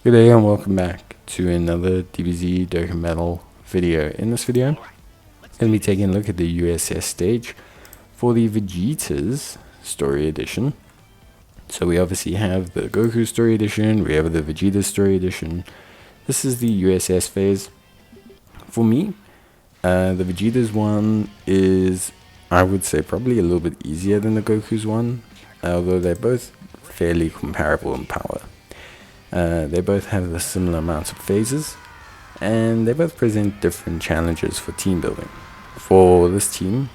Good day and welcome back to another DBZ Dokkan Battle video. In this video, I'm going to be taking a look at the USS stage for the Vegeta'S Story Edition. So we obviously have the Goku Story Edition, we have the Vegeta Story Edition. This is the USS phase. For me, the Vegeta's one is, I would say, probably a little bit easier than the Goku's one, although they're both fairly comparable in power. They both have the similar amounts of phases, and they both present different challenges for team building. For this team,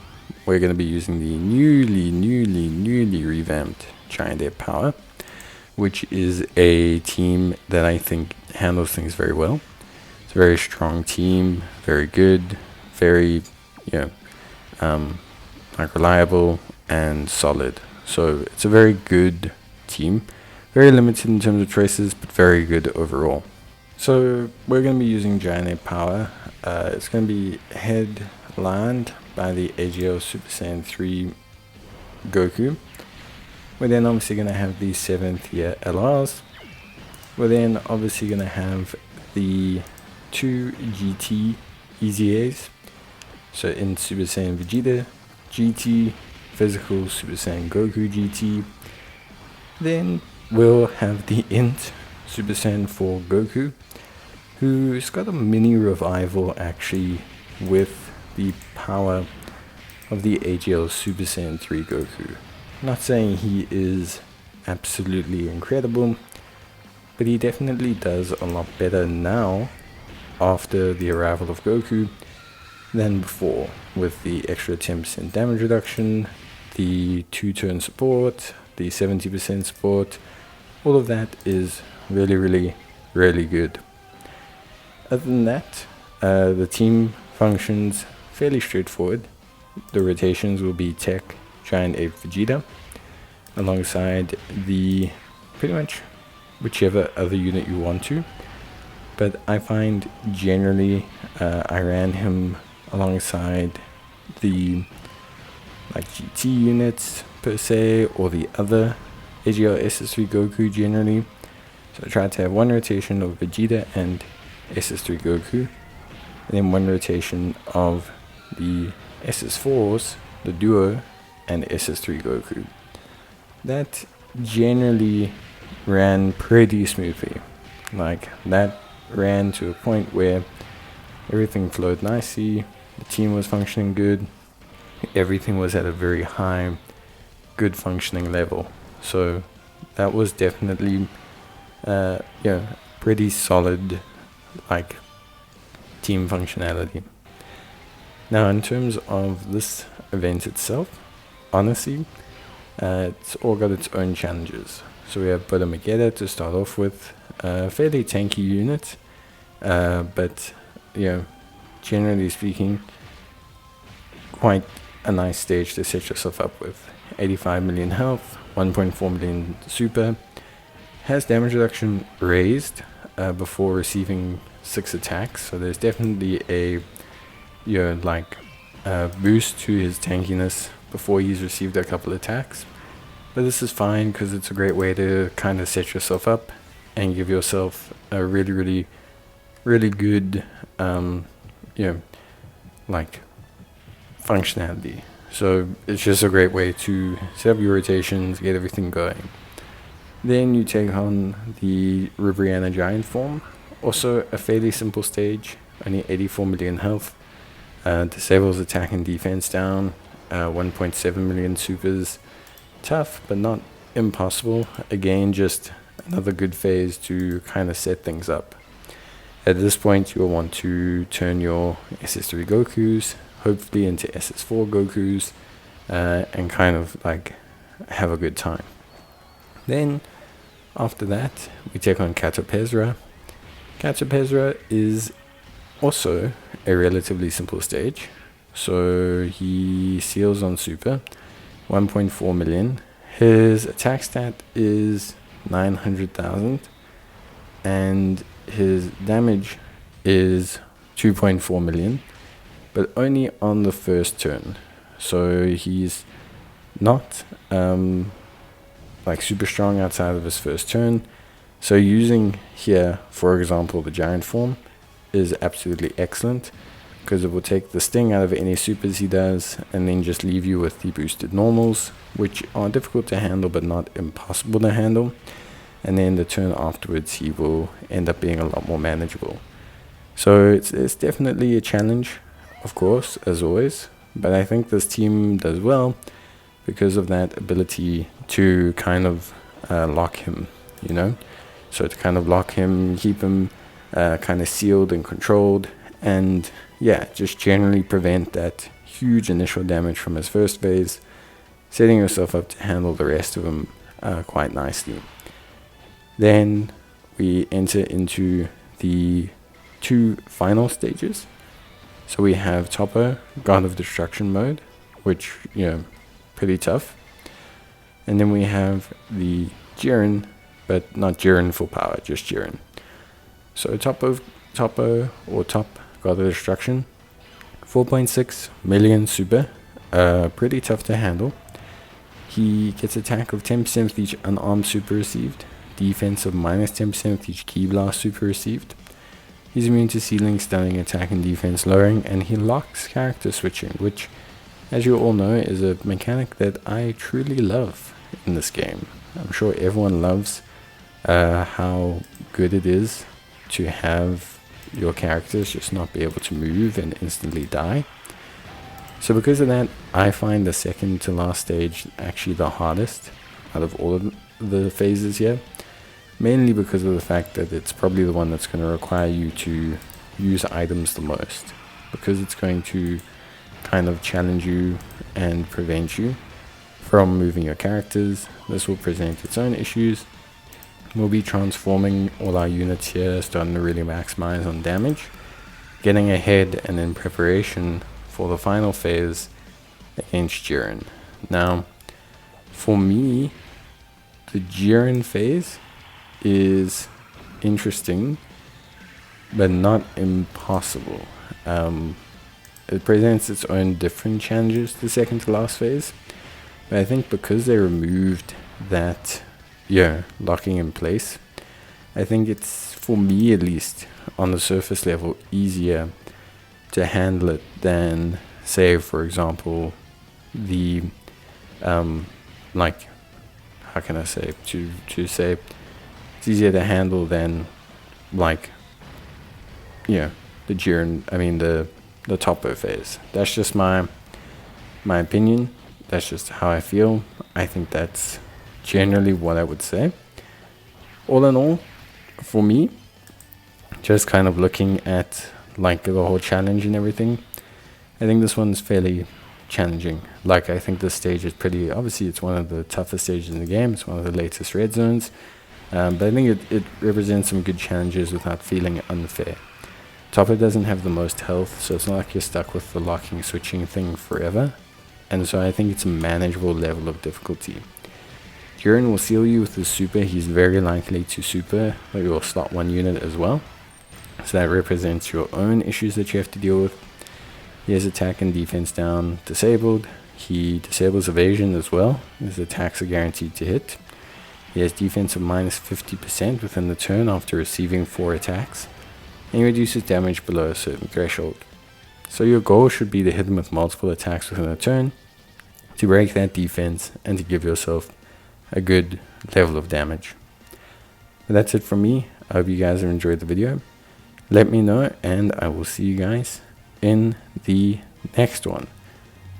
we're going to be using the newly revamped Giant Air Power, which is a team that I think handles things very well. It's a very strong team, very good, very, reliable and solid. So it's a very good team. Very limited in terms of choices, but very good overall. So we're going to be using Giant Air Power. It's going to be headlined by the AGL Super Saiyan 3 Goku. We're then obviously going to have the 7th year LRs. We're then obviously going to have the 2 GT EZAs. So in Super Saiyan Vegeta GT, Physical Super Saiyan Goku GT. Then we'll have the Int Super Saiyan 4 Goku, who's got a mini revival actually with the power of the AGL Super Saiyan 3 Goku. Not saying he is absolutely incredible, but he definitely does a lot better now after the arrival of Goku than before, with the extra 10% damage reduction, the 2-turn support, the 70% support. All of that is really good. Other than that, the team functions fairly straightforward. The rotations will be Tech, Giant Ape, Vegeta, alongside the pretty much whichever other unit you want to. But I find generally I ran him alongside the GT units per se, or the other AGL SS3 Goku generally. So I tried to have one rotation of Vegeta and SS3 Goku, and then one rotation of the SS4s, the Duo, and SS3 Goku. That generally ran pretty smoothly. That ran to a point where everything flowed nicely, the team was functioning good, everything was at a very high, good functioning level. So that was definitely pretty solid team functionality. Now in terms of this event itself, honestly, it's all got its own challenges. So we have Magetta to start off with, a fairly tanky unit, but generally speaking, quite a nice stage to set yourself up with. 85 million health, 1.4 million super, has damage reduction raised before receiving 6 attacks, so there's definitely a boost to his tankiness before he's received a couple attacks. But this is fine because it's a great way to kind of set yourself up and give yourself a really good functionality. So it's just a great way to set up your rotations, get everything going. Then you take on the Ribrianna Giant form, also a fairly simple stage, only 84 million health, disables attack and defense down, 1.7 million supers. Tough, but not impossible. Again, just another good phase to kind of set things up. At this point, you'll want to turn your SS3 Gokus hopefully into SS4 Gokus, and kind of have a good time. Then after that, we take on Katopezra. Katopezra is also a relatively simple stage. So he seals on super, 1.4 million. His attack stat is 900,000, and his damage is 2.4 million, but only on the first turn. So he's not super strong outside of his first turn. So using here, for example, the giant form is absolutely excellent, because it will take the sting out of any supers he does and then just leave you with the boosted normals, which are difficult to handle but not impossible to handle. And then the turn afterwards he will end up being a lot more manageable. So it's definitely a challenge, of course, as always, but I think this team does well because of that ability to kind of lock him, you know. So to kind of lock him, keep him kind of sealed and controlled, and yeah, just generally prevent that huge initial damage from his first phase, setting yourself up to handle the rest of him quite nicely. Then we enter into the 2 final stages. So we have Toppo, God of Destruction mode, which, you know, pretty tough. And then we have the Jiren, but not Jiren full power, just Jiren. So Toppo or Top God of Destruction, 4.6 million super, pretty tough to handle. He gets attack of 10% with each unarmed super received, defense of minus 10% with each Ki Blast super received. He's immune to sealing, stunning, attack and defense lowering, and he locks character switching, which, as you all know, is a mechanic that I truly love in this game. I'm sure everyone loves how good it is to have your characters just not be able to move and instantly die. So because of that, I find the second to last stage actually the hardest out of all of the phases here, mainly because of the fact that it's probably the one that's going to require you to use items the most, because it's going to kind of challenge you and prevent you from moving your characters. This will present its own issues. We'll be transforming all our units here, starting to really maximize on damage, getting ahead and in preparation for the final phase against Jiren. Now, for me, the Jiren phase is interesting, but not impossible. It presents its own different challenges, the second to last phase. But I think because they removed that, locking in place, I think it's, for me at least, on the surface level, easier to handle it than, say, for example, the, like, how can I say, to say, it's easier to handle than, like, the Jiren, the Toppo phase. That's just my opinion. That's just how I feel. I think that's generally what I would say. All in all, for me, just kind of looking at like the whole challenge and everything, I think this one's fairly challenging. Like, I think this stage is pretty, obviously it's one of the toughest stages in the game. It's one of the latest red zones. But I think it represents some good challenges without feeling unfair. Toppo doesn't have the most health, so it's not like you're stuck with the locking switching thing forever. And so I think it's a manageable level of difficulty. Jiren will seal you with his super. He's very likely to super your slot 1 unit as well. So that represents your own issues that you have to deal with. He has attack and defense down disabled. He disables evasion as well. His attacks are guaranteed to hit. He has defense of minus 50% within the turn after receiving 4 attacks. And he reduces damage below a certain threshold. So your goal should be to hit him with multiple attacks within a turn, to break that defense, and to give yourself a good level of damage. But that's it from me. I hope you guys have enjoyed the video. Let me know, and I will see you guys in the next one.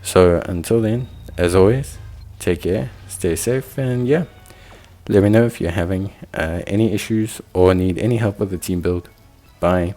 So until then, as always, take care, stay safe, and let me know if you're having any issues or need any help with the team build. Bye.